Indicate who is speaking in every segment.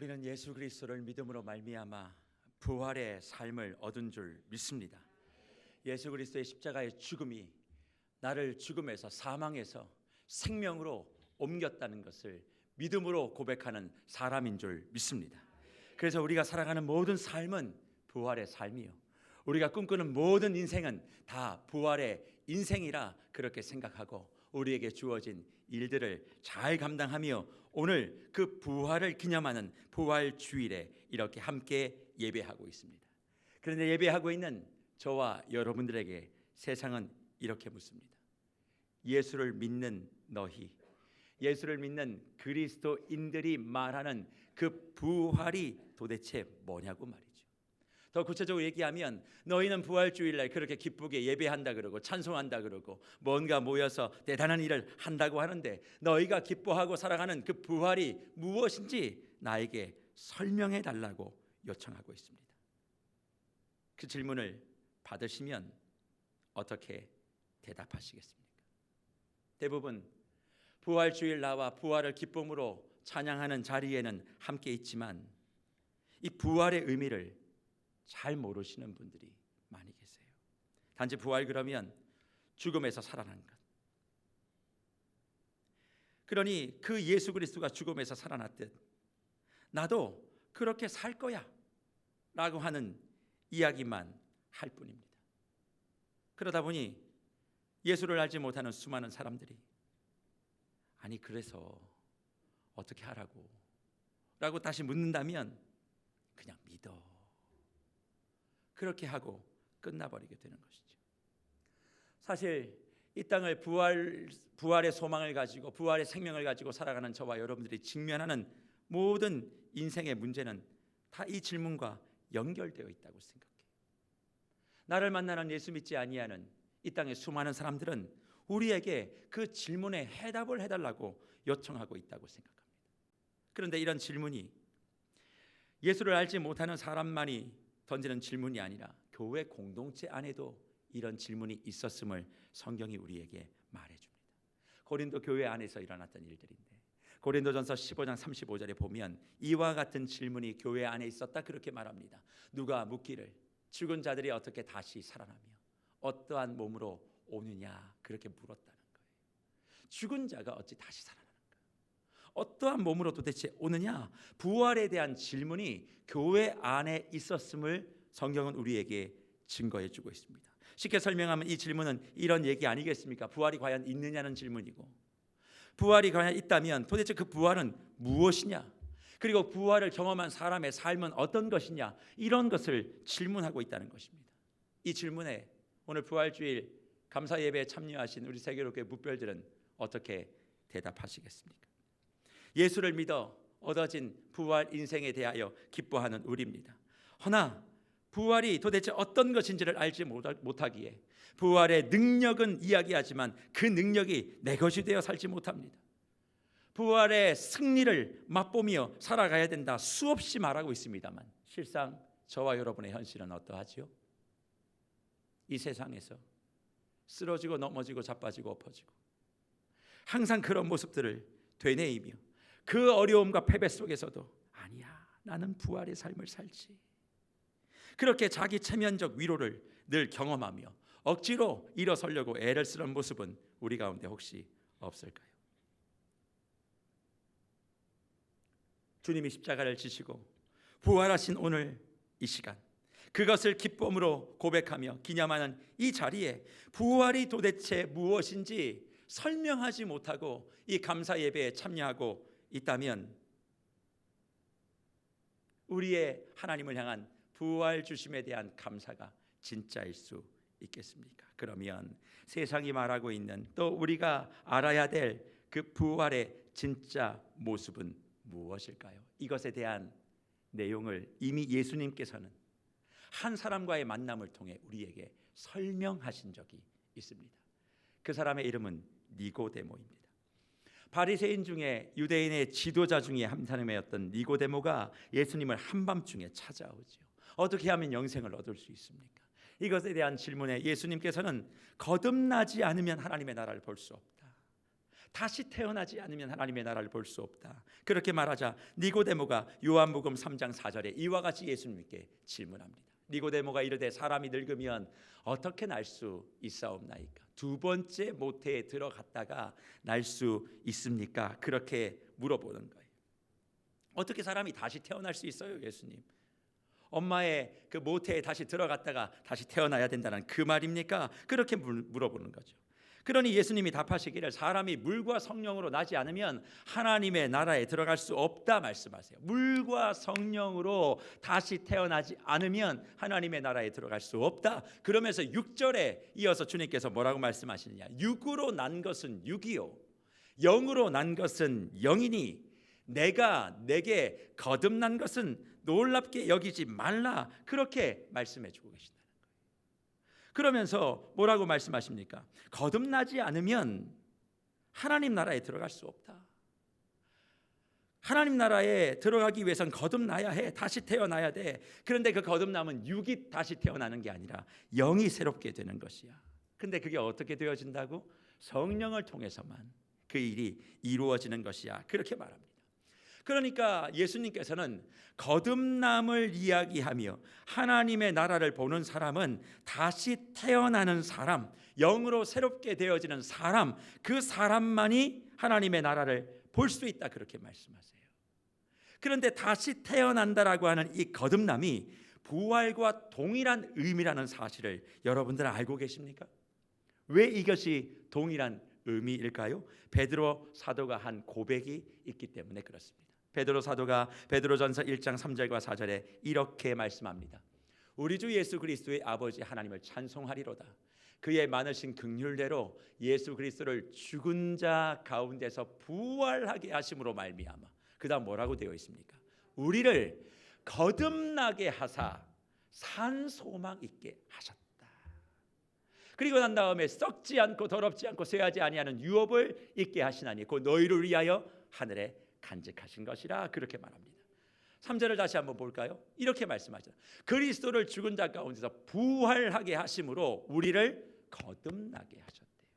Speaker 1: 우리는 예수 그리스도를 믿음으로 말미암아 부활의 삶을 얻은 줄 믿습니다. 예수 그리스도의 십자가의 죽음이 나를 죽음에서 사망에서 생명으로 옮겼다는 것을 믿음으로 고백하는 사람인 줄 믿습니다. 그래서 우리가 살아가는 모든 삶은 부활의 삶이요, 우리가 꿈꾸는 모든 인생은 다 부활의 인생이라 그렇게 생각하고 우리에게 주어진 일들을 잘 감당하며 오늘 그 부활을 기념하는 부활 주일에 이렇게 함께 예배하고 있습니다. 그런데 예배하고 있는 저와 여러분들에게 세상은 이렇게 묻습니다. 예수를 믿는 너희, 예수를 믿는 그리스도인들이 말하는 그 부활이 도대체 뭐냐고 말이죠. 더 구체적으로 얘기하면 너희는 부활주일날 그렇게 기쁘게 예배한다 그러고 찬송한다 그러고 뭔가 모여서 대단한 일을 한다고 하는데 너희가 기뻐하고 살아가는 그 부활이 무엇인지 나에게 설명해 달라고 요청하고 있습니다. 그 질문을 받으시면 어떻게 대답하시겠습니까? 대부분 부활주일 나와 부활을 기쁨으로 찬양하는 자리에는 함께 있지만 이 부활의 의미를 잘 모르시는 분들이 많이 계세요. 단지 부활 그러면 죽음에서 살아난 것. 그러니 그 예수 그리스도가 죽음에서 살아났듯 나도 그렇게 살 거야 라고 하는 이야기만 할 뿐입니다. 그러다 보니 예수를 알지 못하는 수많은 사람들이 아니 그래서 어떻게 하라고 라고 다시 묻는다면 그냥 믿어, 그렇게 하고 끝나버리게 되는 것이죠. 사실 이 땅을 부활의 소망을 가지고 부활의 생명을 가지고 살아가는 저와 여러분들이 직면하는 모든 인생의 문제는 다 이 질문과 연결되어 있다고 생각해요. 나를 만나는 예수 믿지 아니하는 이 땅의 수많은 사람들은 우리에게 그 질문에 해답을 해달라고 요청하고 있다고 생각합니다. 그런데 이런 질문이 예수를 알지 못하는 사람만이 던지는 질문이 아니라 교회 공동체 안에도 이런 질문이 있었음을 성경이 우리에게 말해줍니다. 고린도 교회 안에서 일어났던 일들인데 고린도전서 15장 35절에 보면 이와 같은 질문이 교회 안에 있었다 그렇게 말합니다. 누가 묻기를 죽은 자들이 어떻게 다시 살아나며 어떠한 몸으로 오느냐 그렇게 물었다는 거예요. 죽은 자가 어찌 다시 살아나는가? 어떠한 몸으로 도대체 오느냐? 부활에 대한 질문이 교회 안에 있었음을 성경은 우리에게 증거해 주고 있습니다. 쉽게 설명하면 이 질문은 이런 얘기 아니겠습니까? 부활이 과연 있느냐는 질문이고, 부활이 과연 있다면 도대체 그 부활은 무엇이냐? 그리고 부활을 경험한 사람의 삶은 어떤 것이냐? 이런 것을 질문하고 있다는 것입니다. 이 질문에 오늘 부활주일 감사 예배에 참여하신 우리 세계로교회 묵별들은 어떻게 대답하시겠습니까? 예수를 믿어 얻어진 부활 인생에 대하여 기뻐하는 우리입니다. 허나 부활이 도대체 어떤 것인지를 알지 못하기에 부활의 능력은 이야기하지만 그 능력이 내 것이 되어 살지 못합니다. 부활의 승리를 맛보며 살아가야 된다 수없이 말하고 있습니다만 실상 저와 여러분의 현실은 어떠하지요? 이 세상에서 쓰러지고 넘어지고 자빠지고 엎어지고 항상 그런 모습들을 되뇌이며 그 어려움과 패배 속에서도 아니야 나는 부활의 삶을 살지, 그렇게 자기 체면적 위로를 늘 경험하며 억지로 일어서려고 애를 쓰는 모습은 우리 가운데 혹시 없을까요? 주님이 십자가를 지시고 부활하신 오늘 이 시간, 그것을 기쁨으로 고백하며 기념하는 이 자리에 부활이 도대체 무엇인지 설명하지 못하고 이 감사 예배에 참여하고 있다면 우리의 하나님을 향한 부활 주심에 대한 감사가 진짜일 수 있겠습니까? 그러면 세상이 말하고 있는 또 우리가 알아야 될 그 부활의 진짜 모습은 무엇일까요? 이것에 대한 내용을 이미 예수님께서는 한 사람과의 만남을 통해 우리에게 설명하신 적이 있습니다. 그 사람의 이름은 니고데모입니다. 바리새인 중에 유대인의 지도자 중에 한 사람이었던 니고데모가 예수님을 한밤중에 찾아오죠. 어떻게 하면 영생을 얻을 수 있습니까? 이것에 대한 질문에 예수님께서는 거듭나지 않으면 하나님의 나라를 볼 수 없다. 다시 태어나지 않으면 하나님의 나라를 볼 수 없다. 그렇게 말하자 니고데모가 요한복음 3장 4절에 이와 같이 예수님께 질문합니다. 니고데모가 이르되 사람이 늙으면 어떻게 날 수 있사옵나이까? 두 번째 모태에 들어갔다가 날 수 있습니까? 그렇게 물어보는 거예요. 어떻게 사람이 다시 태어날 수 있어요, 예수님? 엄마의 그 모태에 다시 들어갔다가 다시 태어나야 된다는 그 말입니까? 그렇게 물어보는 거죠. 그러니 예수님이 답하시기를 사람이 물과 성령으로 나지 않으면 하나님의 나라에 들어갈 수 없다 말씀하세요. 물과 성령으로 다시 태어나지 않으면 하나님의 나라에 들어갈 수 없다. 그러면서 6절에 이어서 주님께서 뭐라고 말씀하시느냐? 육으로 난 것은 육이요 영으로 난 것은 영이니 내가 내게 거듭난 것은 놀랍게 여기지 말라. 그렇게 말씀해 주고 계신다는 거예요. 그러면서 뭐라고 말씀하십니까? 거듭나지 않으면 하나님 나라에 들어갈 수 없다. 하나님 나라에 들어가기 위해선 거듭나야 해. 다시 태어나야 돼. 그런데 그 거듭남은 육이 다시 태어나는 게 아니라 영이 새롭게 되는 것이야. 근데 그게 어떻게 되어진다고? 성령을 통해서만 그 일이 이루어지는 것이야. 그렇게 말합니다. 그러니까 예수님께서는 거듭남을 이야기하며 하나님의 나라를 보는 사람은 다시 태어나는 사람, 영으로 새롭게 되어지는 사람, 그 사람만이 하나님의 나라를 볼 수 있다. 그렇게 말씀하세요. 그런데 다시 태어난다라고 하는 이 거듭남이 부활과 동일한 의미라는 사실을 여러분들은 알고 계십니까? 왜 이것이 동일한 의미일까요? 베드로 사도가 한 고백이 있기 때문에 그렇습니다. 베드로 사도가 베드로전서 1장 3절과 4절에 이렇게 말씀합니다. 우리 주 예수 그리스도의 아버지 하나님을 찬송하리로다. 그의 많으신 긍휼대로 예수 그리스도를 죽은 자 가운데서 부활하게 하심으로 말미암아. 그다음 뭐라고 되어 있습니까? 우리를 거듭나게 하사 산 소망 있게 하셨다. 그리고 난 다음에 썩지 않고 더럽지 않고 쇠하지 아니하는 유업을 있게 하시나니 그 너희를 위하여 하늘에 간직하신 것이라. 그렇게 말합니다. 3절을 다시 한번 볼까요? 이렇게 말씀하죠. 그리스도를 죽은 자 가운데서 부활하게 하심으로 우리를 거듭나게 하셨대요.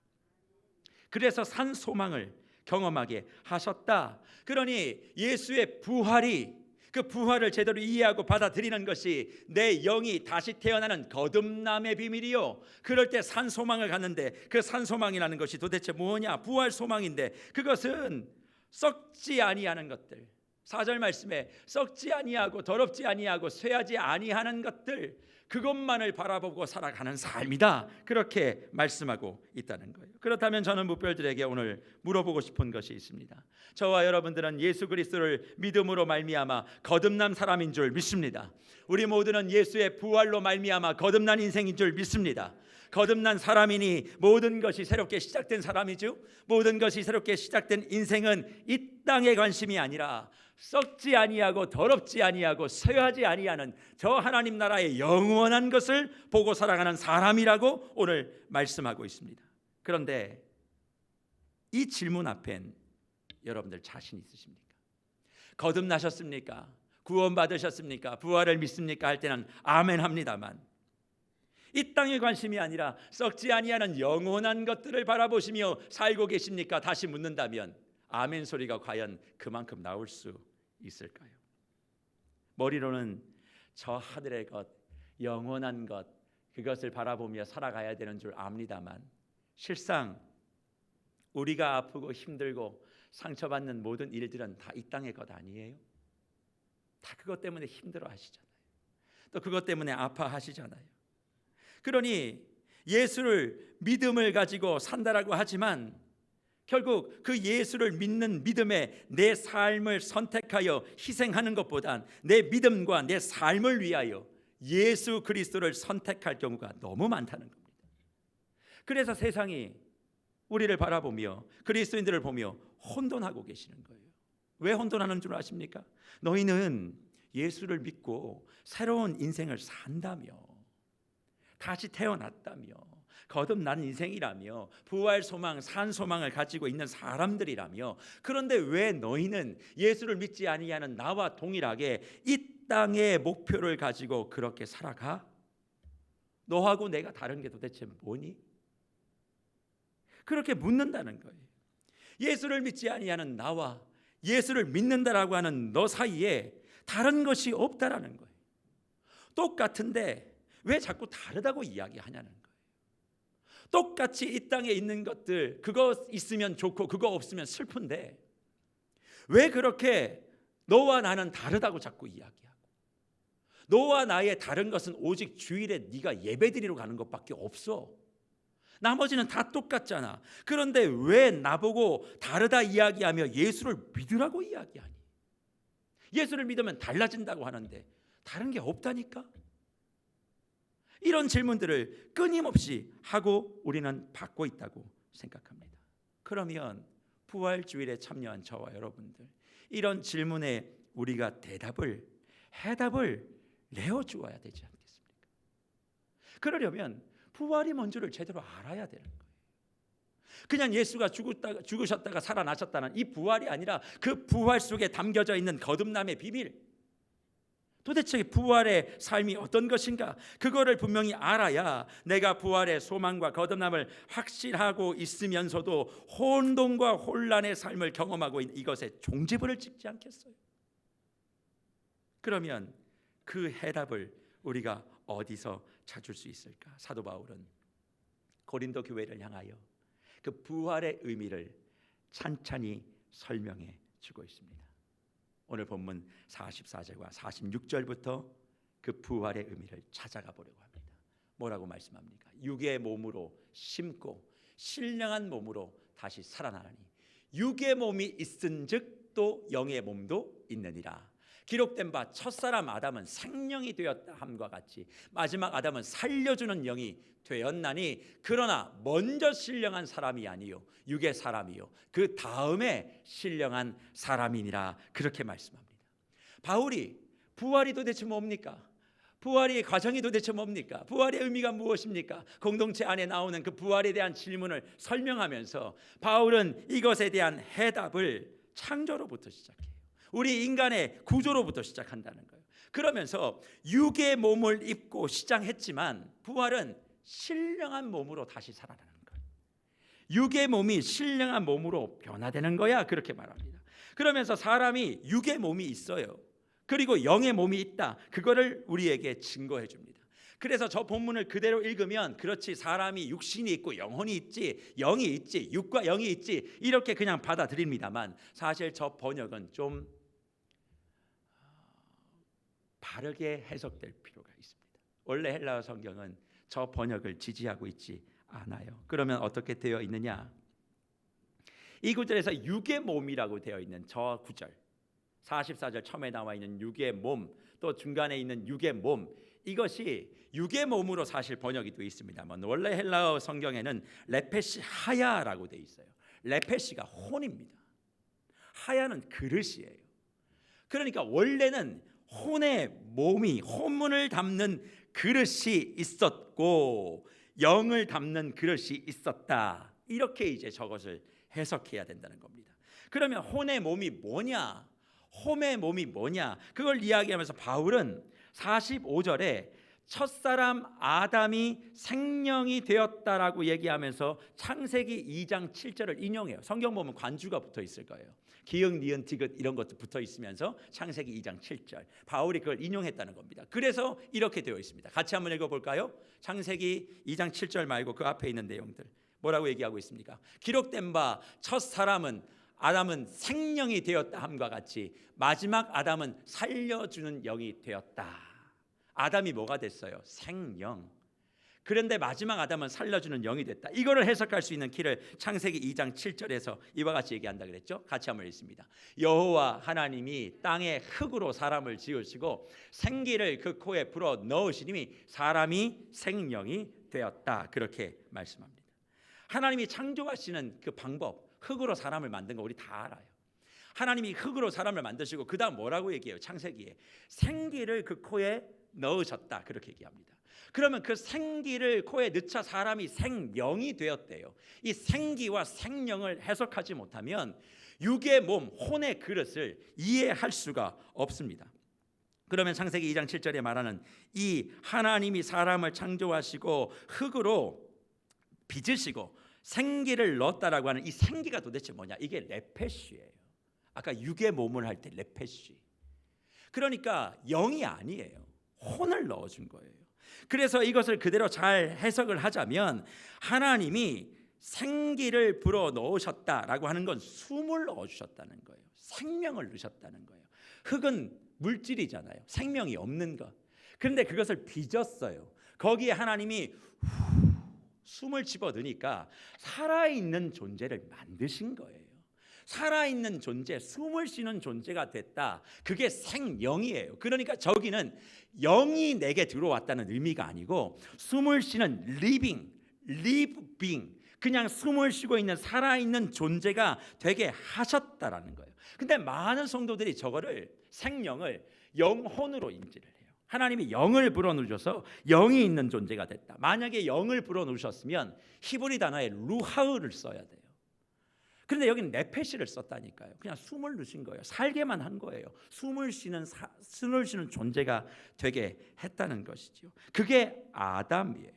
Speaker 1: 그래서 산 소망을 경험하게 하셨다. 그러니 예수의 부활이, 그 부활을 제대로 이해하고 받아들이는 것이 내 영이 다시 태어나는 거듭남의 비밀이요. 그럴 때 산 소망을 갖는데 그 산 소망이라는 것이 도대체 뭐냐? 부활 소망인데 그것은 썩지 아니하는 것들, 4절 말씀에 썩지 아니하고 더럽지 아니하고 쇠하지 아니하는 것들, 그것만을 바라보고 살아가는 삶이다. 그렇게 말씀하고 있다는 거예요. 그렇다면 저는 무별들에게 오늘 물어보고 싶은 것이 있습니다. 저와 여러분들은 예수 그리스도를 믿음으로 말미암아 거듭난 사람인 줄 믿습니다. 우리 모두는 예수의 부활로 말미암아 거듭난 인생인 줄 믿습니다. 거듭난 사람이니 모든 것이 새롭게 시작된 사람이죠. 모든 것이 새롭게 시작된 인생은 이 땅의 관심이 아니라 썩지 아니하고 더럽지 아니하고 쇠하지 아니하는 저 하나님 나라의 영원한 것을 보고 살아가는 사람이라고 오늘 말씀하고 있습니다. 그런데 이 질문 앞엔 여러분들 자신 있으십니까? 거듭나셨습니까? 구원받으셨습니까? 부활을 믿습니까? 할 때는 아멘 합니다만 이 땅의 관심이 아니라 썩지 아니하는 영원한 것들을 바라보시며 살고 계십니까? 다시 묻는다면 아멘 소리가 과연 그만큼 나올 수 있을까요? 머리로는 저 하늘의 것, 영원한 것, 그것을 바라보며 살아가야 되는 줄 압니다만 실상 우리가 아프고 힘들고 상처받는 모든 일들은 다 이 땅의 것 아니에요? 다 그것 때문에 힘들어 하시잖아요. 또 그것 때문에 아파하시잖아요. 그러니 예수를 믿음을 가지고 산다라고 하지만 결국 그 예수를 믿는 믿음에 내 삶을 선택하여 희생하는 것보단 내 믿음과 내 삶을 위하여 예수 그리스도를 선택할 경우가 너무 많다는 겁니다. 그래서 세상이 우리를 바라보며 그리스도인들을 보며 혼돈하고 계시는 거예요. 왜 혼돈하는 줄 아십니까? 너희는 예수를 믿고 새로운 인생을 산다며, 다시 태어났다며, 거듭난 인생이라며, 부활 소망, 산 소망을 가지고 있는 사람들이라며, 그런데 왜 너희는 예수를 믿지 아니하는 나와 동일하게 이 땅의 목표를 가지고 그렇게 살아가? 너하고 내가 다른 게 도대체 뭐니? 그렇게 묻는다는 거예요. 예수를 믿지 아니하는 나와 예수를 믿는다라고 하는 너 사이에 다른 것이 없다라는 거예요. 똑같은데 왜 자꾸 다르다고 이야기하냐는 거예요. 똑같이 이 땅에 있는 것들, 그거 있으면 좋고 그거 없으면 슬픈데 왜 그렇게 너와 나는 다르다고 자꾸 이야기하고, 너와 나의 다른 것은 오직 주일에 네가 예배드리러 가는 것밖에 없어. 나머지는 다 똑같잖아. 그런데 왜 나보고 다르다 이야기하며 예수를 믿으라고 이야기하니? 예수를 믿으면 달라진다고 하는데 다른 게 없다니까? 이런 질문들을 끊임없이 하고 우리는 받고 있다고 생각합니다. 그러면 부활주일에 참여한 저와 여러분들, 이런 질문에 우리가 해답을 내어주어야 되지 않겠습니까? 그러려면 부활이 뭔지를 제대로 알아야 되는 거예요. 그냥 예수가 죽으셨다가 살아나셨다는 이 부활이 아니라 그 부활 속에 담겨져 있는 거듭남의 비밀, 도대체 부활의 삶이 어떤 것인가, 그거를 분명히 알아야 내가 부활의 소망과 거듭남을 확실하고 있으면서도 혼돈과 혼란의 삶을 경험하고 있는 이것에 종지부를 찍지 않겠어요? 그러면 그 해답을 우리가 어디서 찾을 수 있을까? 사도 바울은 고린도 교회를 향하여 그 부활의 의미를 찬찬히 설명해 주고 있습니다. 오늘 본문 44절과 46절부터 그 부활의 의미를 찾아가 보려고 합니다. 뭐라고 말씀합니까? 육의 몸으로 심고 신령한 몸으로 다시 살아나니 육의 몸이 있은즉 또 영의 몸도 있느니라. 기록된 바 첫사람 아담은 생령이 되었다 함과 같이 마지막 아담은 살려주는 영이 되었나니 그러나 먼저 신령한 사람이 아니요 육의 사람이요 그 다음에 신령한 사람이니라. 그렇게 말씀합니다. 바울이 부활이 도대체 뭡니까? 부활의 과정이 도대체 뭡니까? 부활의 의미가 무엇입니까? 공동체 안에 나오는 그 부활에 대한 질문을 설명하면서 바울은 이것에 대한 해답을 창조로부터 시작해요. 우리 인간의 구조로부터 시작한다는 거예요. 그러면서 육의 몸을 입고 시작했지만 부활은 신령한 몸으로 다시 살아나는 거예요. 육의 몸이 신령한 몸으로 변화되는 거야, 그렇게 말합니다. 그러면서 사람이 육의 몸이 있어요. 그리고 영의 몸이 있다. 그거를 우리에게 증거해 줍니다. 그래서 저 본문을 그대로 읽으면 그렇지, 사람이 육신이 있고 영혼이 있지, 영이 있지, 육과 영이 있지, 이렇게 그냥 받아들입니다만 사실 저 번역은 좀 바르게 해석될 필요가 있습니다. 원래 헬라어 성경은 저 번역을 지지하고 있지 않아요. 그러면 어떻게 되어 있느냐? 이 구절에서 육의 몸이라고 되어 있는 저 구절, 44절 처음에 나와 있는 육의 몸, 또 중간에 있는 육의 몸, 이것이 육의 몸으로 사실 번역이 되어 있습니다만 원래 헬라어 성경에는 레페시 하야라고 되어 있어요. 레페시가 혼입니다. 하야는 그릇이에요. 그러니까 원래는 혼의 몸이, 혼문을 담는 그릇이 있었고 영을 담는 그릇이 있었다. 이렇게 이제 저것을 해석해야 된다는 겁니다. 그러면 혼의 몸이 뭐냐? 홈의 몸이 뭐냐? 그걸 이야기하면서 바울은 45절에 첫사람 아담이 생령이 되었다라고 얘기하면서 창세기 2장 7절을 인용해요. 성경 보면 관주가 붙어 있을 거예요. 기역, 니은, 디귿 이런 것도 붙어 있으면서 창세기 2장 7절 바울이 그걸 인용했다는 겁니다. 그래서 이렇게 되어 있습니다. 같이 한번 읽어볼까요? 창세기 2장 7절 말고 그 앞에 있는 내용들 뭐라고 얘기하고 있습니까? 기록된 바 첫사람은 아담은 생령이 되었다 함과 같이 마지막 아담은 살려주는 영이 되었다. 아담이 뭐가 됐어요? 생령. 그런데 마지막 아담은 살려주는 영이 됐다. 이거를 해석할 수 있는 길을 창세기 2장 7절에서 이와 같이 얘기한다 그랬죠? 같이 한번 읽습니다. 여호와 하나님이 땅에 흙으로 사람을 지으시고 생기를 그 코에 불어 넣으시니 사람이 생령이 되었다. 그렇게 말씀합니다. 하나님이 창조하시는 그 방법, 흙으로 사람을 만든 거 우리 다 알아요. 하나님이 흙으로 사람을 만드시고 그 다음 뭐라고 얘기해요? 창세기에 생기를 그 코에 넣으셨다. 그렇게 얘기합니다. 그러면 그 생기를 코에 넣자 사람이 생명이 되었대요. 이 생기와 생명을 해석하지 못하면 육의 몸, 혼의 그릇을 이해할 수가 없습니다. 그러면 창세기 2장 7절에 말하는 이 하나님이 사람을 창조하시고 흙으로 빚으시고 생기를 넣었다라고 하는 이 생기가 도대체 뭐냐? 이게 레페시예요. 아까 육의 몸을 할 때 레페시. 그러니까 영이 아니에요. 혼을 넣어준 거예요. 그래서 이것을 그대로 잘 해석을 하자면 하나님이 생기를 불어 넣으셨다라고 하는 건 숨을 넣어주셨다는 거예요. 생명을 넣으셨다는 거예요. 흙은 물질이잖아요. 생명이 없는 것. 그런데 그것을 빚었어요. 거기에 하나님이 숨을 집어넣으니까 살아있는 존재를 만드신 거예요. 살아있는 존재, 숨을 쉬는 존재가 됐다. 그게 생영이에요. 그러니까 저기는 영이 내게 들어왔다는 의미가 아니고 숨을 쉬는 living, 그냥 숨을 쉬고 있는 살아있는 존재가 되게 하셨다라는 거예요. 근데 많은 성도들이 저거를 생명을 영혼으로 인지를 해요. 하나님이 영을 불어넣으셔서 영이 있는 존재가 됐다. 만약에 영을 불어넣으셨으면 히브리 단어에 루하흐를 써야 돼요. 그런데 여기는 네페시를 썼다니까요. 그냥 숨을 넣으신 거예요. 살게만 한 거예요. 숨을 쉬는 존재가 되게 했다는 것이죠. 그게 아담이에요.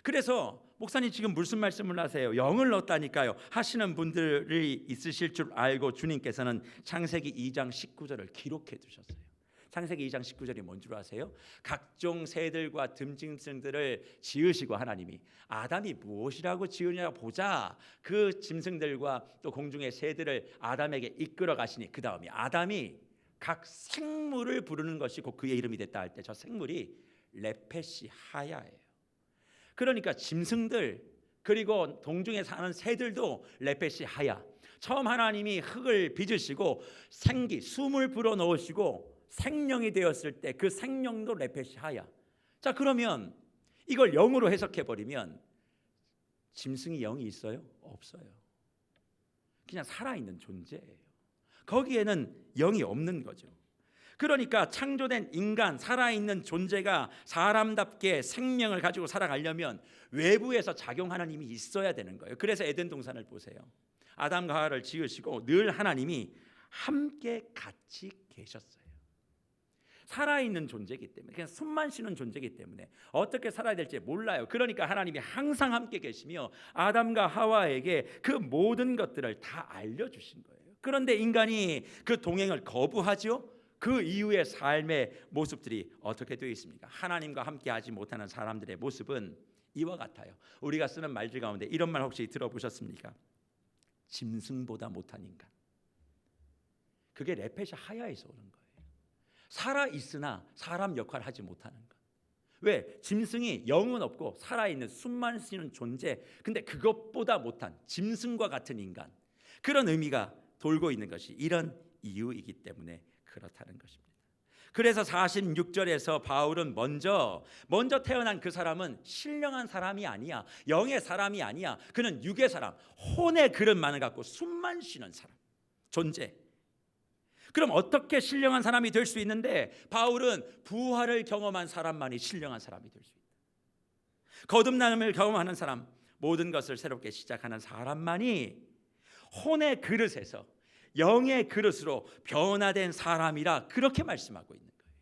Speaker 1: 그래서 목사님 지금 무슨 말씀을 하세요? 영을 넣었다니까요 하시는 분들이 있으실 줄 알고 주님께서는 창세기 2장 19절을 기록해 두셨어요. 창세기 2장 19절이 뭔 줄 아세요? 각종 새들과 듬짐승들을 지으시고 하나님이 아담이 무엇이라고 지으냐고 보자. 그 짐승들과 또 공중의 새들을 아담에게 이끌어 가시니 그 다음에 아담이 각 생물을 부르는 것이 곧 그의 이름이 됐다 할 때 저 생물이 레페시 하야예요. 그러니까 짐승들 그리고 동중에 사는 새들도 레페시 하야. 처음 하나님이 흙을 빚으시고 생기, 숨을 불어넣으시고 생명이 되었을 때 그 생명도 레페시 하야. 자, 그러면 이걸 영으로 해석해 버리면 짐승이 영이 있어요? 없어요. 그냥 살아있는 존재예요. 거기에는 영이 없는 거죠. 그러니까 창조된 인간, 살아있는 존재가 사람답게 생명을 가지고 살아가려면 외부에서 작용하는 힘이 있어야 되는 거예요. 그래서 에덴 동산을 보세요. 아담과 하와를 지으시고 늘 하나님이 함께 같이 계셨어요. 살아있는 존재이기 때문에, 그냥 숨만 쉬는 존재이기 때문에 어떻게 살아야 될지 몰라요. 그러니까 하나님이 항상 함께 계시며 아담과 하와에게 그 모든 것들을 다 알려주신 거예요. 그런데 인간이 그 동행을 거부하죠. 그 이후의 삶의 모습들이 어떻게 되어 있습니까? 하나님과 함께하지 못하는 사람들의 모습은 이와 같아요. 우리가 쓰는 말들 가운데 이런 말 혹시 들어보셨습니까? 짐승보다 못한 인간. 그게 레페시 하야에서 오는 거예요. 살아있으나 사람 역할을 하지 못하는 것. 왜? 짐승이 영은 없고 살아있는 숨만 쉬는 존재. 근데 그것보다 못한 짐승과 같은 인간. 그런 의미가 돌고 있는 것이 이런 이유이기 때문에 그렇다는 것입니다. 그래서 46절에서 바울은 먼저 태어난 그 사람은 신령한 사람이 아니야. 영의 사람이 아니야. 그는 육의 사람, 혼의 그릇만을 갖고 숨만 쉬는 사람, 존재. 그럼 어떻게 신령한 사람이 될 수 있는데 바울은 부활을 경험한 사람만이 신령한 사람이 될 수 있다. 거듭남을 경험하는 사람, 모든 것을 새롭게 시작하는 사람만이 혼의 그릇에서 영의 그릇으로 변화된 사람이라 그렇게 말씀하고 있는 거예요.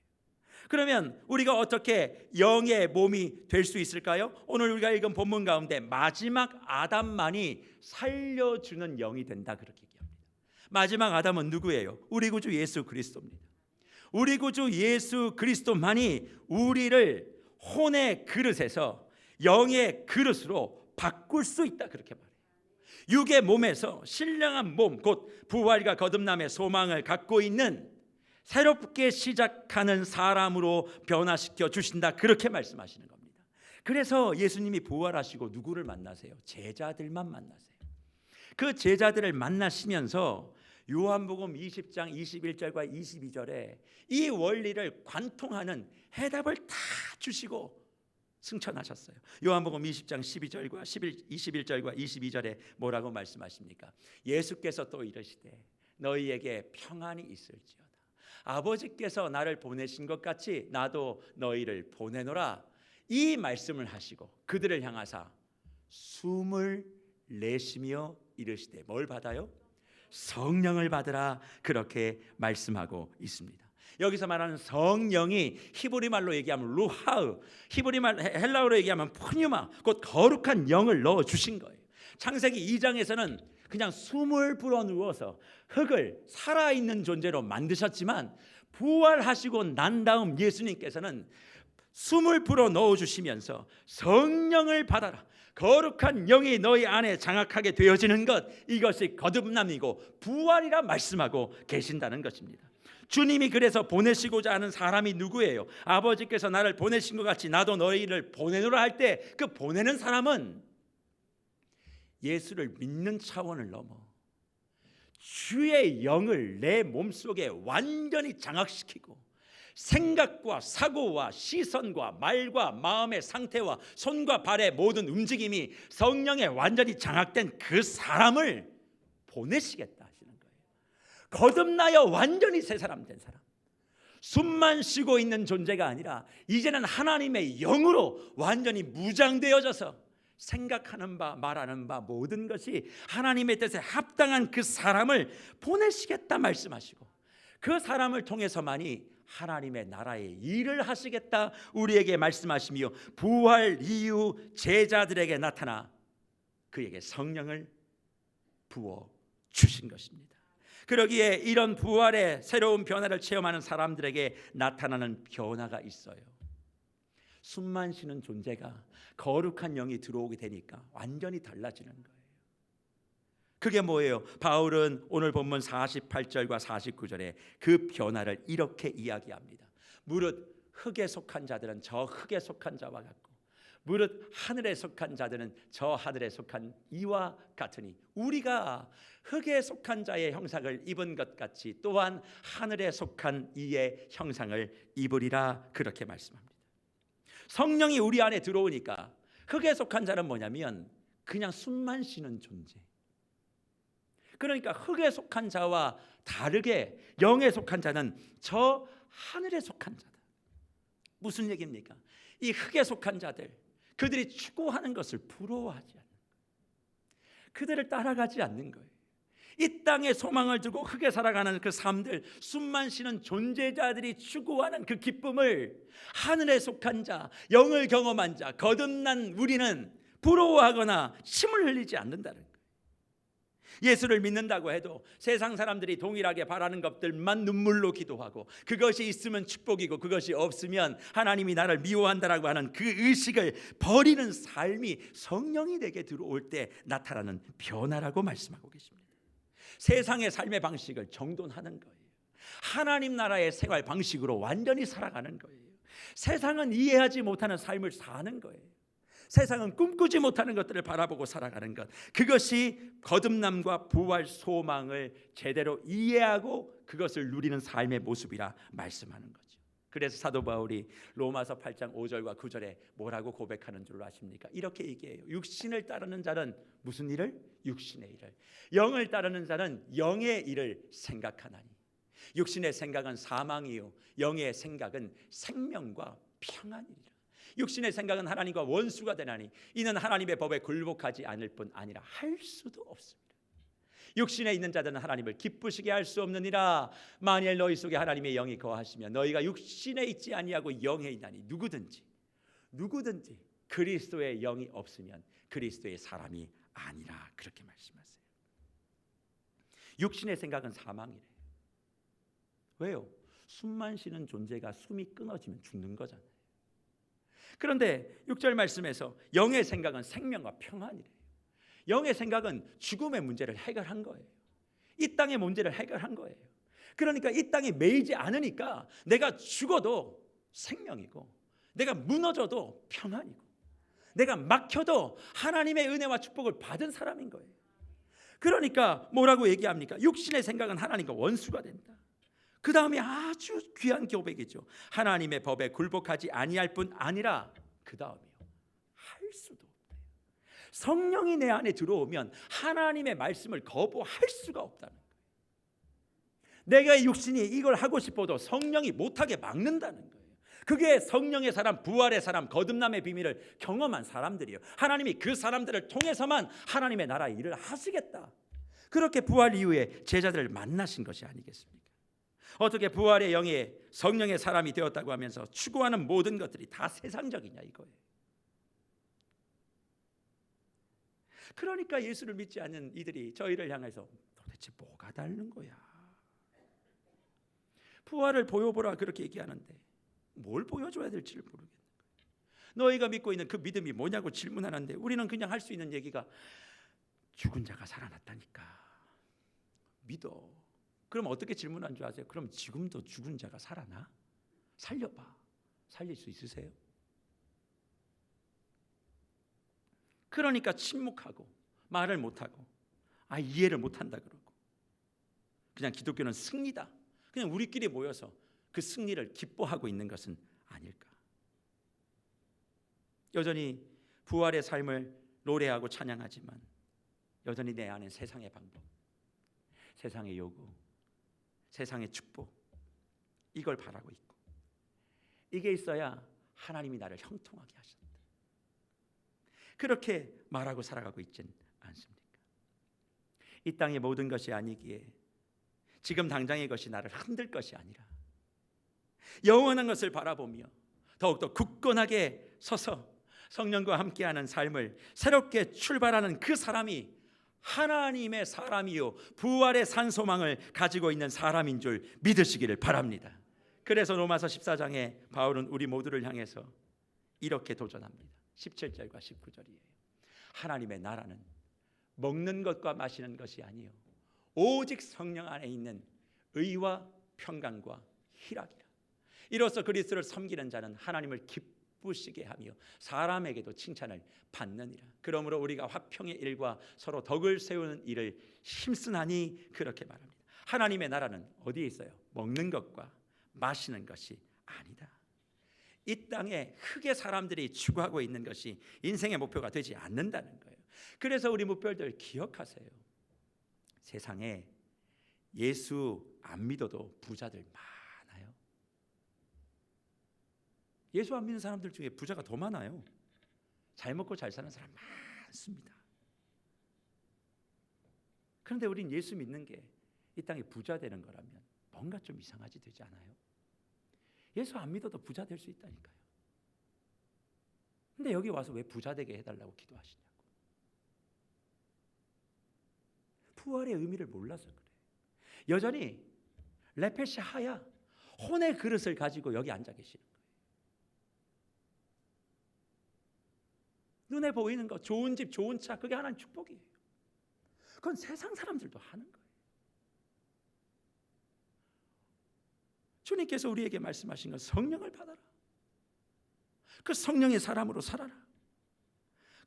Speaker 1: 그러면 우리가 어떻게 영의 몸이 될 수 있을까요? 오늘 우리가 읽은 본문 가운데 마지막 아담만이 살려주는 영이 된다 그렇게 얘기합니다. 마지막 아담은 누구예요? 우리 구주 예수 그리스도입니다. 우리 구주 예수 그리스도만이 우리를 혼의 그릇에서 영의 그릇으로 바꿀 수 있다 그렇게 말해요. 육의 몸에서 신령한 몸, 곧 부활과 거듭남의 소망을 갖고 있는 새롭게 시작하는 사람으로 변화시켜 주신다 그렇게 말씀하시는 겁니다. 그래서 예수님이 부활하시고 누구를 만나세요? 제자들만 만나세요. 그 제자들을 만나시면서 요한복음 20장 21절과 22절에 이 원리를 관통하는 해답을 다 주시고 승천하셨어요. 요한복음 20장 12절과 21절과 22절에 뭐라고 말씀하십니까? 예수께서 또 이르시되 너희에게 평안이 있을지어다. 아버지께서 나를 보내신 것 같이 나도 너희를 보내노라. 이 말씀을 하시고 그들을 향하사 숨을 내쉬며 이르시되 뭘 받아요? 성령을 받으라 그렇게 말씀하고 있습니다. 여기서 말하는 성령이 히브리 말로 얘기하면 루하흐, 헬라어로 얘기하면 푸뉴마, 곧 거룩한 영을 넣어 주신 거예요. 창세기 2장에서는 그냥 숨을 불어넣어서 흙을 살아있는 존재로 만드셨지만 부활하시고 난 다음 예수님께서는 숨을 불어넣어 주시면서 성령을 받아라, 거룩한 영이 너희 안에 장악하게 되어지는 것, 이것이 거듭남이고 부활이라 말씀하고 계신다는 것입니다. 주님이 그래서 보내시고자 하는 사람이 누구예요? 아버지께서 나를 보내신 것 같이 나도 너희를 보내노라 할 때 그 보내는 사람은 예수를 믿는 차원을 넘어 주의 영을 내 몸속에 완전히 장악시키고 생각과 사고와 시선과 말과 마음의 상태와 손과 발의 모든 움직임이 성령에 완전히 장악된 그 사람을 보내시겠다 하시는 거예요. 거듭나여 완전히 새 사람 된 사람, 숨만 쉬고 있는 존재가 아니라 이제는 하나님의 영으로 완전히 무장되어져서 생각하는 바 말하는 바 모든 것이 하나님의 뜻에 합당한 그 사람을 보내시겠다 말씀하시고, 그 사람을 통해서만이 하나님의 나라의 일을 하시겠다 우리에게 말씀하시며, 부활 이후 제자들에게 나타나 그에게 성령을 부어 주신 것입니다. 그러기에 이런 부활의 새로운 변화를 체험하는 사람들에게 나타나는 변화가 있어요. 숨만 쉬는 존재가 거룩한 영이 들어오게 되니까 완전히 달라지는 거예요. 그게 뭐예요? 바울은 오늘 본문 48절과 49절에 그 변화를 이렇게 이야기합니다. 무릇 흙에 속한 자들은 저 흙에 속한 자와 같고 무릇 하늘에 속한 자들은 저 하늘에 속한 이와 같으니 우리가 흙에 속한 자의 형상을 입은 것 같이 또한 하늘에 속한 이의 형상을 입으리라, 그렇게 말씀합니다. 성령이 우리 안에 들어오니까 흙에 속한 자는 뭐냐면 그냥 숨만 쉬는 존재. 그러니까 흙에 속한 자와 다르게 영에 속한 자는 저 하늘에 속한 자다. 무슨 얘기입니까? 이 흙에 속한 자들, 그들이 추구하는 것을 부러워하지 않는 거예요. 그들을 따라가지 않는 거예요. 이 땅에 소망을 두고 흙에 살아가는 그 삶들, 숨만 쉬는 존재자들이 추구하는 그 기쁨을 하늘에 속한 자, 영을 경험한 자, 거듭난 우리는 부러워하거나 침을 흘리지 않는다는 거예요. 예수를 믿는다고 해도 세상 사람들이 동일하게 바라는 것들만 눈물로 기도하고 그것이 있으면 축복이고 그것이 없으면 하나님이 나를 미워한다라고 하는 그 의식을 버리는 삶이 성령이 내게 들어올 때 나타나는 변화라고 말씀하고 계십니다. 세상의 삶의 방식을 정돈하는 거예요. 하나님 나라의 생활 방식으로 완전히 살아가는 거예요. 세상은 이해하지 못하는 삶을 사는 거예요. 세상은 꿈꾸지 못하는 것들을 바라보고 살아가는 것, 그것이 거듭남과 부활 소망을 제대로 이해하고 그것을 누리는 삶의 모습이라 말씀하는 거죠. 그래서 사도 바울이 로마서 8장 5절과 9절에 뭐라고 고백하는 줄 아십니까? 이렇게 얘기해요. 육신을 따르는 자는 무슨 일을? 육신의 일을. 영을 따르는 자는 영의 일을 생각하나니. 육신의 생각은 사망이요 영의 생각은 생명과 평안이라. 육신의 생각은 하나님과 원수가 되나니 이는 하나님의 법에 굴복하지 않을 뿐 아니라 할 수도 없습니다. 육신에 있는 자들은 하나님을 기쁘시게 할 수 없느니라. 만일 너희 속에 하나님의 영이 거하시면 너희가 육신에 있지 아니하고 영에 있나니 누구든지 그리스도의 영이 없으면 그리스도의 사람이 아니라, 그렇게 말씀하세요. 육신의 생각은 사망이래요. 왜요? 숨만 쉬는 존재가 숨이 끊어지면 죽는 거잖아요. 그런데 6절 말씀에서 영의 생각은 생명과 평안이래요. 영의 생각은 죽음의 문제를 해결한 거예요. 이 땅의 문제를 해결한 거예요. 그러니까 이 땅에 매이지 않으니까 내가 죽어도 생명이고 내가 무너져도 평안이고 내가 막혀도 하나님의 은혜와 축복을 받은 사람인 거예요. 그러니까 뭐라고 얘기합니까? 육신의 생각은 하나님과 원수가 된다. 그 다음에 아주 귀한 고백이죠. 하나님의 법에 굴복하지 아니할 뿐 아니라, 그 다음이요, 할 수도 없대요. 성령이 내 안에 들어오면 하나님의 말씀을 거부할 수가 없다는 거예요. 내가 육신이 이걸 하고 싶어도 성령이 못하게 막는다는 거예요. 그게 성령의 사람, 부활의 사람, 거듭남의 비밀을 경험한 사람들이에요. 하나님이 그 사람들을 통해서만 하나님의 나라 일을 하시겠다. 그렇게 부활 이후에 제자들을 만나신 것이 아니겠습니까? 어떻게 부활의 영이 성령의 사람이 되었다고 하면서 추구하는 모든 것들이 다 세상적이냐 이거예요. 그러니까 예수를 믿지 않는 이들이 저희를 향해서 도대체 뭐가 다른 거야? 부활을 보여보라 그렇게 얘기하는데 뭘 보여줘야 될지를 모르겠는 거예요. 너희가 믿고 있는 그 믿음이 뭐냐고 질문하는데 우리는 그냥 할 수 있는 얘기가 죽은 자가 살아났다니까 믿어. 그럼 어떻게 질문한 줄 아세요? 그럼 지금도 죽은 자가 살아나? 살려봐. 살릴 수 있으세요? 그러니까 침묵하고 말을 못하고 이해를 못한다 그러고 그냥 기독교는 승리다. 그냥 우리끼리 모여서 그 승리를 기뻐하고 있는 것은 아닐까. 여전히 부활의 삶을 노래하고 찬양하지만 여전히 내 안에 세상의 방법, 세상의 요구, 세상의 축복 이걸 바라고 있고 이게 있어야 하나님이 나를 형통하게 하신다. 그렇게 말하고 살아가고 있진 않습니까? 이 땅의 모든 것이 아니기에 지금 당장의 것이 나를 흔들 것이 아니라 영원한 것을 바라보며 더욱더 굳건하게 서서 성령과 함께하는 삶을 새롭게 출발하는 그 사람이 하나님의 사람이요 부활의 산소망을 가지고 있는 사람인 줄 믿으시기를 바랍니다. 그래서 로마서 14장에 바울은 우리 모두를 향해서 이렇게 도전합니다. 17절과 19절이에요. 하나님의 나라는 먹는 것과 마시는 것이 아니요 오직 성령 안에 있는 의와 평강과 희락이라. 이로써 그리스도를 섬기는 자는 하나님을 기쁘시게 하며 사람에게도 칭찬을 받느니라. 그러므로 우리가 화평의 일과 서로 덕을 세우는 일을 힘쓰나니 그렇게 말합니다. 하나님의 나라는 어디에 있어요? 먹는 것과 마시는 것이 아니다. 이 땅에 흙의 사람들이 추구하고 있는 것이 인생의 목표가 되지 않는다는 거예요. 그래서 우리 묵별들 기억하세요. 세상에 예수 안 믿어도 부자들 많아요. 예수 안 믿는 사람들 중에 부자가 더 많아요. 잘 먹고 잘 사는 사람 많습니다. 그런데 우린 예수 믿는 게 이 땅에 부자 되는 거라면 뭔가 좀 이상하지 되지 않아요? 예수 안 믿어도 부자 될 수 있다니까요. 근데 여기 와서 왜 부자 되게 해달라고 기도하시냐고. 부활의 의미를 몰라서 그래요. 여전히 레페시 하야 혼의 그릇을 가지고 여기 앉아 계시는 거예요. 눈에 보이는 거, 좋은 집, 좋은 차, 그게 하나님 축복이에요. 그건 세상 사람들도 하는 거예요. 주님께서 우리에게 말씀하신 건 성령을 받아라. 그 성령의 사람으로 살아라.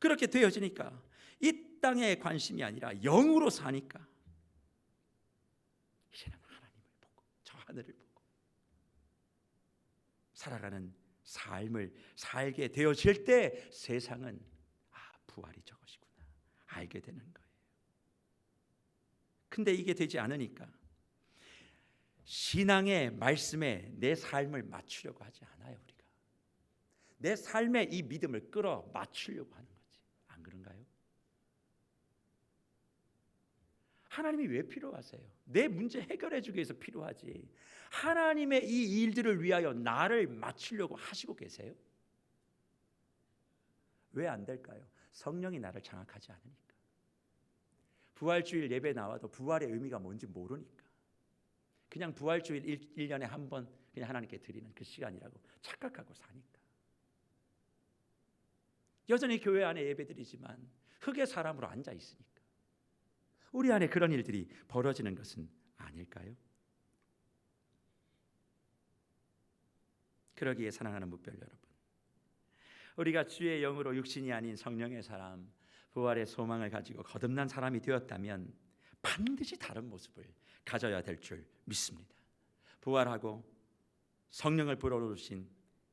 Speaker 1: 그렇게 되어지니까 이 땅에 관심이 아니라 영으로 사니까 이제는 하나님을 보고 저 하늘을 보고 살아가는 삶을 살게 되어질 때 세상은 부활이 저것이구나 알게 되는 거예요. 근데 이게 되지 않으니까 신앙의 말씀에 내 삶을 맞추려고 하지 않아요. 우리가 내 삶에 이 믿음을 끌어 맞추려고 하는 거지. 안 그런가요? 하나님이 왜 필요하세요? 내 문제 해결해 주기 위해서 필요하지. 하나님의 이 일들을 위하여 나를 맞추려고 하시고 계세요? 왜 안 될까요? 성령이 나를 장악하지 않으니까. 부활주일 예배 나와도 부활의 의미가 뭔지 모르니까. 그냥 부활주일 1년에 한 번 그냥 하나님께 드리는 그 시간이라고 착각하고 사니까. 여전히 교회 안에 예배드리지만 흙의 사람으로 앉아 있으니까. 우리 안에 그런 일들이 벌어지는 것은 아닐까요? 그러기에 사랑하는 묵별 여러분, 우리가 주의 영으로 육신이 아닌 성령의 사람, 부활의 소망을 가지고 거듭난 사람이 되었다면 반드시 다른 모습을 가져야 될 줄 믿습니다. 부활하고 성령을 불어오신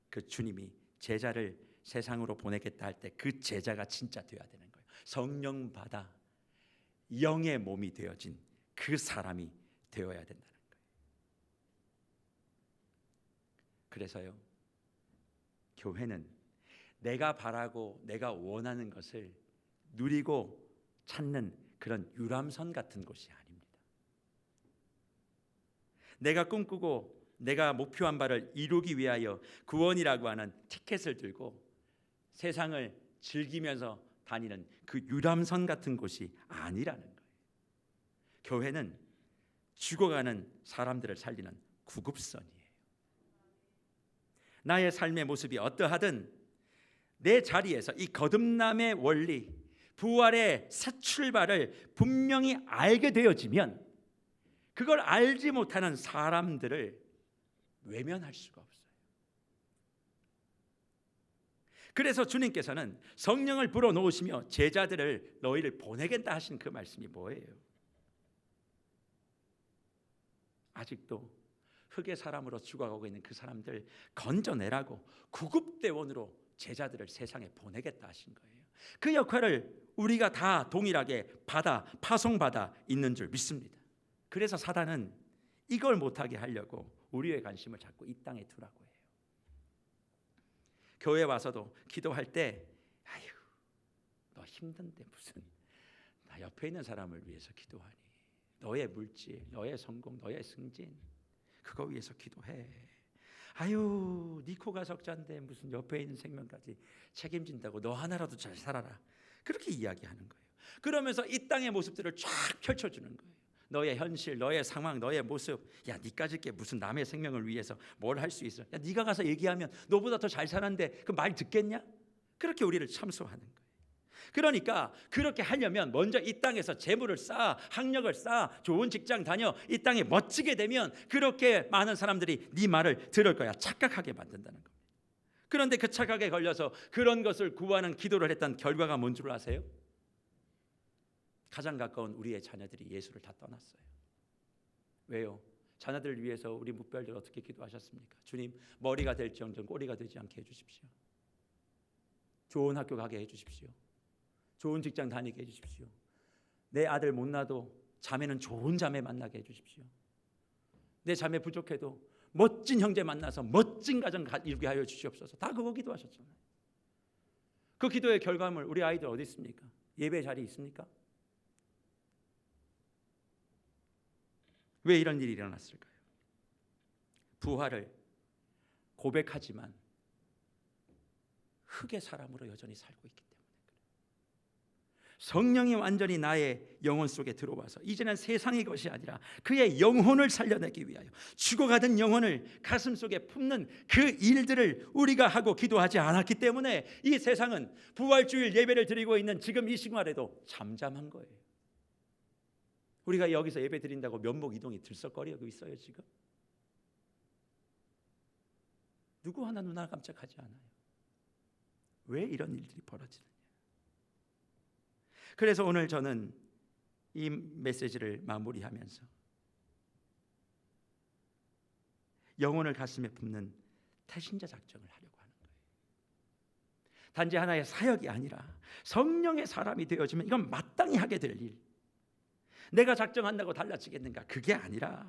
Speaker 1: 그 주님이 제자를 세상으로 보내겠다 할 때 그 제자가 진짜 되어야 되는 거예요. 성령 받아 영의 몸이 되어진 그 사람이 되어야 된다는 거예요. 그래서요, 교회는 내가 바라고 내가 원하는 것을 누리고 찾는 그런 유람선 같은 곳이 아닙니다. 내가 꿈꾸고 내가 목표한 바를 이루기 위하여 구원이라고 하는 티켓을 들고 세상을 즐기면서 다니는 그 유람선 같은 곳이 아니라는 거예요. 교회는 죽어가는 사람들을 살리는 구급선이에요. 나의 삶의 모습이 어떠하든 내 자리에서 이 거듭남의 원리, 부활의 새 출발을 분명히 알게 되어지면 그걸 알지 못하는 사람들을 외면할 수가 없어요. 그래서 주님께서는 성령을 불어넣으시며 제자들을 너희를 보내겠다 하신 그 말씀이 뭐예요? 아직도 흙의 사람으로 죽어가고 있는 그 사람들 건져내라고 구급대원으로 제자들을 세상에 보내겠다 하신 거예요. 그 역할을 우리가 다 동일하게 파송받아 있는 줄 믿습니다. 그래서 사단은 이걸 못하게 하려고 우리의 관심을 자꾸 이 땅에 두라고 해요. 교회 와서도 기도할 때 아유 너 힘든데 무슨 나 옆에 있는 사람을 위해서 기도하니, 너의 물질, 너의 성공, 너의 승진 그거 위해서 기도해. 아유 네 코가 적자인데 무슨 옆에 있는 생명까지 책임진다고 너 하나라도 잘 살아라, 그렇게 이야기하는 거예요. 그러면서 이 땅의 모습들을 쫙 펼쳐주는 거예요. 너의 현실, 너의 상황, 너의 모습. 야 니까짓 게 무슨 남의 생명을 위해서 뭘 할 수 있어? 야 네가 가서 얘기하면 너보다 더 잘 사는데 그 말 듣겠냐? 그렇게 우리를 참소하는 거예요. 그러니까 그렇게 하려면 먼저 이 땅에서 재물을 쌓아, 학력을 쌓아, 좋은 직장 다녀, 이 땅에 멋지게 되면 그렇게 많은 사람들이 네 말을 들을 거야, 착각하게 만든다는 겁니다. 그런데 그 착각에 걸려서 그런 것을 구하는 기도를 했던 결과가 뭔 줄 아세요? 가장 가까운 우리의 자녀들이 예수를 다 떠났어요. 왜요? 자녀들을 위해서 우리 묵별들 어떻게 기도하셨습니까? 주님 머리가 될지언정 꼬리가 되지 않게 해주십시오. 좋은 학교 가게 해주십시오. 좋은 직장 다니게 해주십시오. 내 아들 못 낳아도 자매는 좋은 자매 만나게 해주십시오. 내 자매 부족해도 멋진 형제 만나서 멋진 가정 이루게 하여 주시옵소서. 다 그거 기도하셨잖아요. 그 기도의 결과물 우리 아이들 어디 있습니까? 예배 자리 있습니까? 왜 이런 일이 일어났을까요? 부활을 고백하지만 흙의 사람으로 여전히 살고 있기 때문에 그래요. 성령이 완전히 나의 영혼 속에 들어와서 이제는 세상의 것이 아니라 그의 영혼을 살려내기 위하여 죽어가던 영혼을 가슴 속에 품는 그 일들을 우리가 하고 기도하지 않았기 때문에 이 세상은 부활주일 예배를 드리고 있는 지금 이 시간에도 잠잠한 거예요. 우리가 여기서 예배 드린다고 면목 이동이 들썩거리고 있어요. 지금 누구 하나 눈 깜짝하지 않아요. 왜 이런 일들이 벌어지느냐. 그래서 오늘 저는 이 메시지를 마무리하면서 영혼을 가슴에 품는 태신자 작정을 하려고 하는 거예요. 단지 하나의 사역이 아니라 성령의 사람이 되어지면 이건 마땅히 하게 될 일. 내가 작정한다고 달라지겠는가? 그게 아니라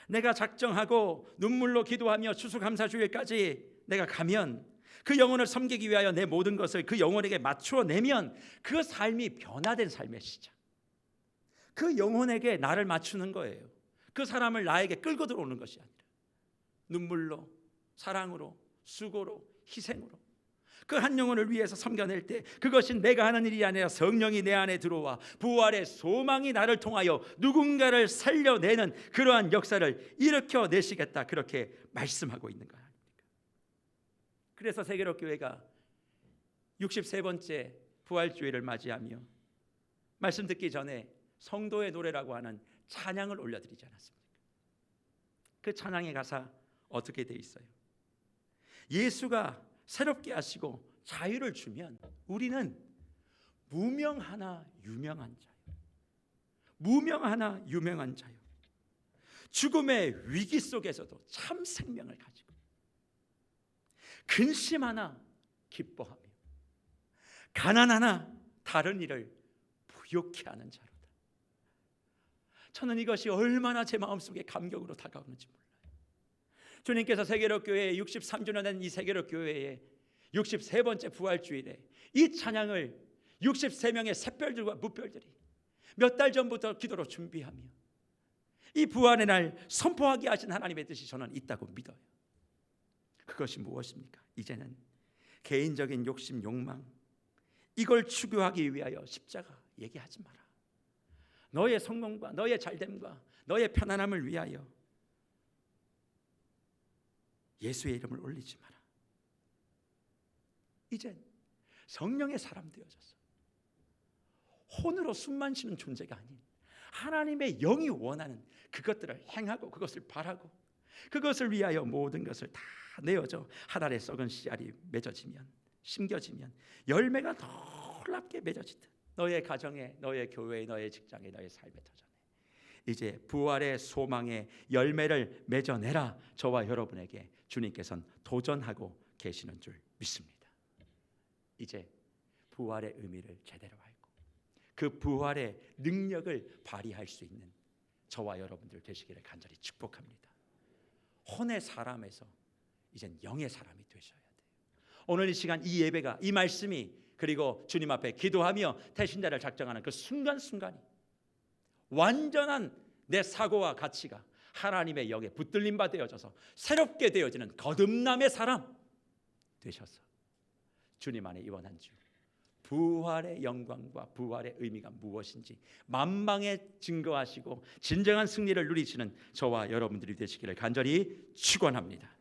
Speaker 1: 내가 작정하고 눈물로 기도하며 추수감사주일까지 내가 가면 그 영혼을 섬기기 위하여 내 모든 것을 그 영혼에게 맞추어 내면 그 삶이 변화된 삶의 시작. 그 영혼에게 나를 맞추는 거예요. 그 사람을 나에게 끌고 들어오는 것이 아니라 눈물로, 사랑으로, 수고로, 희생으로 그 한 영혼을 위해서 섬겨낼 때 그것이 내가 하는 일이 아니라 성령이 내 안에 들어와 부활의 소망이 나를 통하여 누군가를 살려내는 그러한 역사를 일으켜내시겠다, 그렇게 말씀하고 있는 거 아닙니까? 그래서 세계로 교회가 63번째 부활주일을 맞이하며 말씀 듣기 전에 성도의 노래라고 하는 찬양을 올려드리지 않았습니까? 그 찬양의 가사 어떻게 돼 있어요? 예수가 새롭게 하시고 자유를 주면 우리는 무명하나 유명한 자요. 무명하나 유명한 자요. 죽음의 위기 속에서도 참 생명을 가지고 근심하나 기뻐하며 가난하나 다른 이를 부욕케 하는 자로다. 저는 이것이 얼마나 제 마음속에 감격으로 다가오는지 몰라요. 주님께서 세계로 교회 63주년 된 이 세계로 교회의 63번째 부활주일에 이 찬양을 63명의 샛별들과 무별들이 몇 달 전부터 기도로 준비하며 이 부활의 날 선포하게 하신 하나님의 뜻이 저는 있다고 믿어요. 그것이 무엇입니까? 이제는 개인적인 욕심, 욕망 이걸 추구하기 위하여 십자가 얘기하지 마라. 너의 성공과 너의 잘됨과 너의 편안함을 위하여 예수의 이름을 올리지 마라. 이젠 성령의 사람 되어져서 혼으로 숨만 쉬는 존재가 아닌 하나님의 영이 원하는 그것들을 행하고 그것을 바라고 그것을 위하여 모든 것을 다 내어줘 하늘의 썩은 씨알이 맺어지면 심겨지면 열매가 놀랍게 맺어지듯 너의 가정에 너의 교회에 너의 직장에 너의 삶에 터져내. 이제 부활의 소망의 열매를 맺어내라. 저와 여러분에게 주님께서는 도전하고 계시는 줄 믿습니다. 이제 부활의 의미를 제대로 알고 그 부활의 능력을 발휘할 수 있는 저와 여러분들 되시기를 간절히 축복합니다. 혼의 사람에서 이젠 영의 사람이 되셔야 돼요. 오늘 이 시간 이 예배가 이 말씀이 그리고 주님 앞에 기도하며 태신자를 작정하는 그 순간순간이 완전한 내 사고와 가치가 하나님의 영에 붙들림 바 되어져서 새롭게 되어지는 거듭남의 사람 되셔서 주님 안에 이번 한 주 부활의 영광과 부활의 의미가 무엇인지 만방에 증거하시고 진정한 승리를 누리시는 저와 여러분들이 되시기를 간절히 축원합니다.